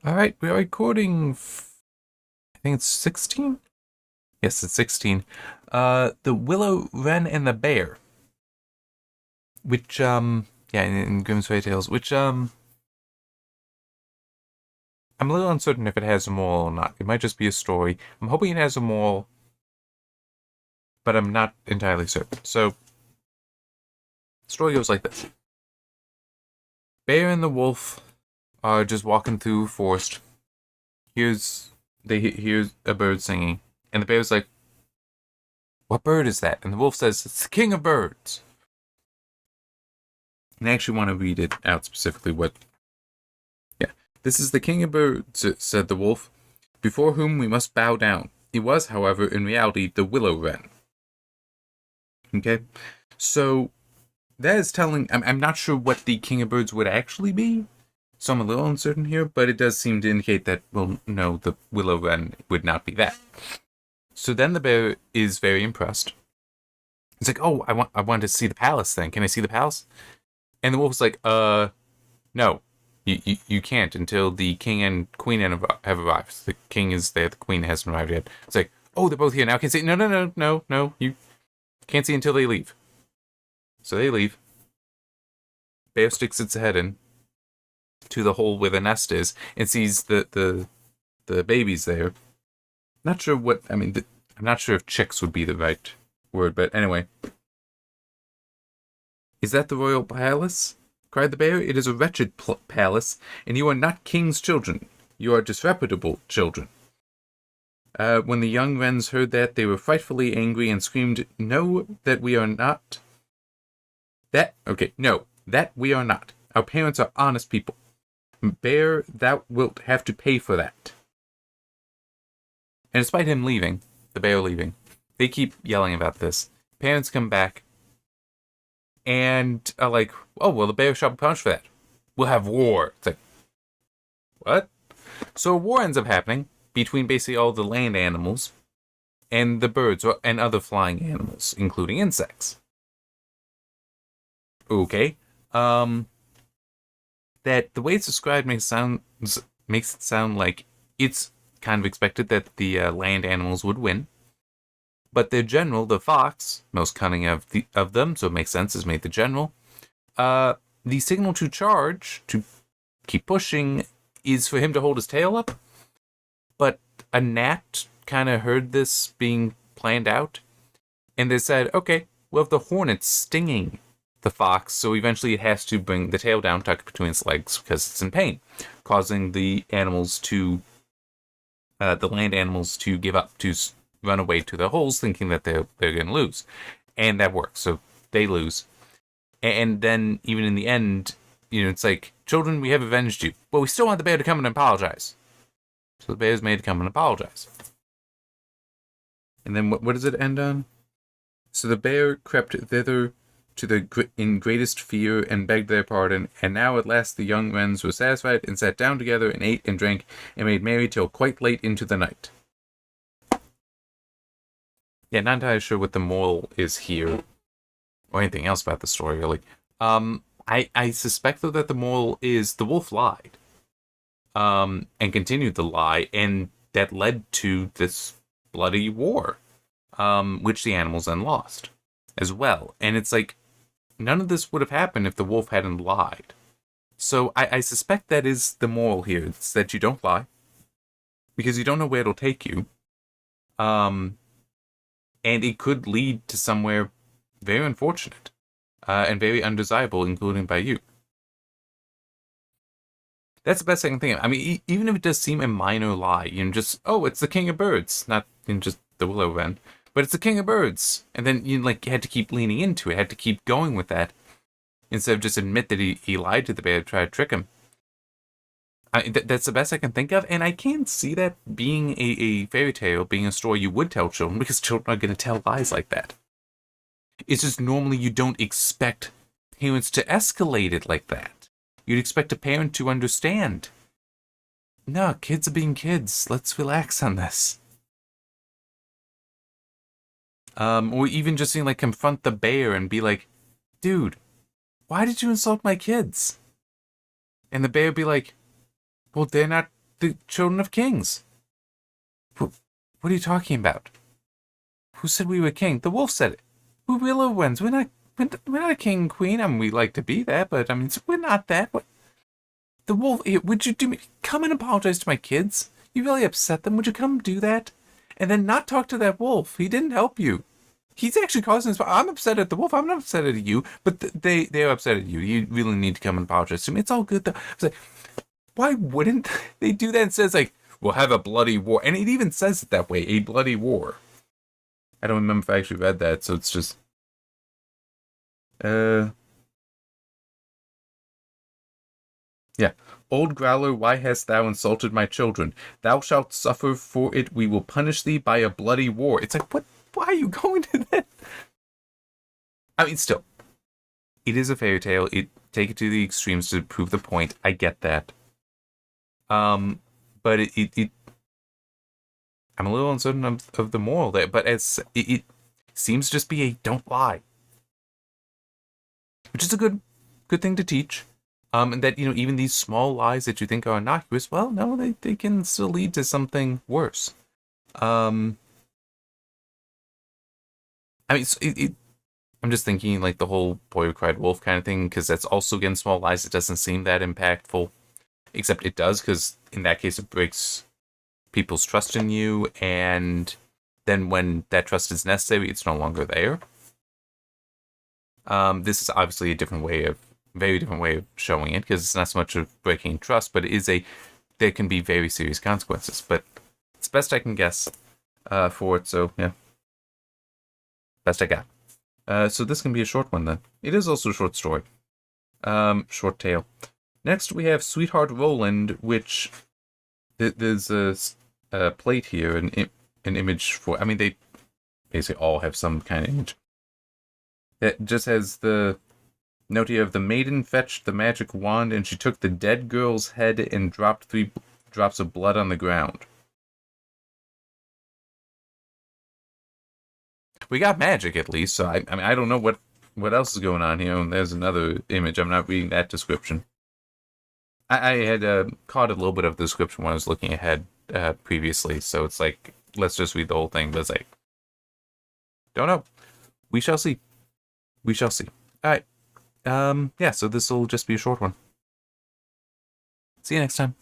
All right, we are recording. I think it's 16. Yes, it's 16. The Willow-Wren and the Bear, which yeah, in Grimm's Fairy Tales, which I'm a little uncertain if it has a moral or not. It might just be a story. I'm hoping it has a moral, but I'm not entirely certain. So, the story goes like this: Bear and the wolf are just walking through forest. They hear a bird singing, and the bear's like, "What bird is that?" And the wolf says, "It's the king of birds." And I actually want to read it out specifically what. Yeah. "This is the king of birds," said the wolf, "before whom we must bow down. He was, however, in reality, the Willow-Wren." Okay? So, that is telling. I'm not sure what the king of birds would actually be. So I'm a little uncertain here, but it does seem to indicate that, well, no, the Willow-Wren would not be that. So then the bear is very impressed. It's like, "Oh, I want to see the palace then. Can I see the palace?" And the wolf's like, no. You can't until the king and queen have arrived. The king is there, the queen hasn't arrived yet. It's like, "Oh, they're both here now. Can see." No. You can't see until they leave. So they leave. Bear sticks its head in to the hole where the nest is and sees the babies there. Not sure what, I'm not sure if chicks would be the right word, but anyway. "Is that the royal palace?" cried the bear. "It is a wretched palace, and you are not king's children. You are disreputable children." When the young wrens heard that, they were frightfully angry and screamed, "No, that we are not. That we are not. Our parents are honest people. Bear, thou wilt have to pay for that." And despite him leaving, the bear leaving, they keep yelling about this. Parents come back and are like, "Oh, well, the bear shall be punished for that. We'll have war." It's like, what? So a war ends up happening between basically all the land animals and the birds and other flying animals, including insects. Okay. That the way it's described makes it sound like it's kind of expected that the land animals would win. But their general, the fox, most cunning of them, so it makes sense, is made the general. The signal to charge, to keep pushing, is for him to hold his tail up. But a gnat kind of heard this being planned out, and they said, "Okay, we'll have the hornet stinging the fox, so eventually it has to bring the tail down, tuck it between its legs because it's in pain, causing the animals to, the land animals to give up, to run away to their holes, thinking that they're going to lose." And that works, so they lose. And then, even in the end, it's like, "Children, we have avenged you. But we still want the bear to come and apologize." So the bear's made to come and apologize. And then what does it end on? "So the bear crept thither in greatest fear and begged their pardon. And now at last the young wrens were satisfied and sat down together and ate and drank and made merry till quite late into the night." Yeah, not entirely sure what the moral is here, or anything else about the story, really. I suspect, though, that the moral is the wolf lied. And continued the lie, and that led to this bloody war, which the animals then lost as well. And it's like, none of this would have happened if the wolf hadn't lied. So I suspect that is the moral here. It's that you don't lie, because you don't know where it'll take you. And it could lead to somewhere very unfortunate, and very undesirable, including by you. That's the best I can think of. Even if it does seem a minor lie, just, "Oh, it's the king of birds," not just the Willow-Wren, but it's the king of birds. And then you had to keep leaning into it, had to keep going with that, instead of just admit that he lied to the bear to try to trick him. That's the best I can think of, and I can't see that being a fairy tale, being a story you would tell children, because children are going to tell lies like that. It's just normally you don't expect parents to escalate it like that. You'd expect a parent to understand. No, kids are being kids. Let's relax on this. Or even just confront the bear and be like, "Dude, why did you insult my kids?" And the bear would be like, "Well, they're not the children of kings. What are you talking about? Who said we were king? The wolf said it. We're Willow-Wrens. We're not a king and queen. I mean, we like to be that, but I mean, we're not that. What? The wolf, would you do me? Come and apologize to my kids? You really upset them. Would you come do that? And then not talk to that wolf. He didn't help you. He's actually causing this. I'm upset at the wolf. I'm not upset at you, but they're upset at you. You really need to come and apologize to me. It's all good though. It's like, why wouldn't they do that? It says like, we'll have a bloody war. And it even says it that way, a bloody war. I don't remember if I actually read that, so it's just... Yeah. Old Growler, why hast thou insulted my children? Thou shalt suffer for it. We will punish thee by a bloody war. It's like, what? Why are you going to that? I mean, still, it is a fairy tale. Take it to the extremes to prove the point. I get that. But I'm a little uncertain of the moral there. But it seems to just be a don't lie, which is a good thing to teach. And that, even these small lies that you think are innocuous, well, no, they can still lead to something worse. I mean, I'm just thinking like the whole boy who cried wolf kind of thing, because that's also, again, small lies. It doesn't seem that impactful, except it does, because in that case it breaks people's trust in you, and then when that trust is necessary, it's no longer there. This is obviously a very different way of showing it, because it's not so much of breaking trust, but there can be very serious consequences. But it's best I can guess for it, so yeah. Best I got. So this can be a short one then. It is also a short story. Short tale. Next we have Sweetheart Roland, which there's a plate here, an image for... I mean, they basically all have some kind of image. That just has the note here of the maiden fetched the magic wand, and she took the dead girl's head and dropped 3 drops of blood on the ground. We got magic, at least, so I mean, I don't know what else is going on here. And there's another image. I'm not reading that description. I had caught a little bit of the description when I was looking ahead previously, so it's like, let's just read the whole thing. But it's like, don't know. We shall see. We shall see. All right. Yeah, so this will just be a short one. See you next time.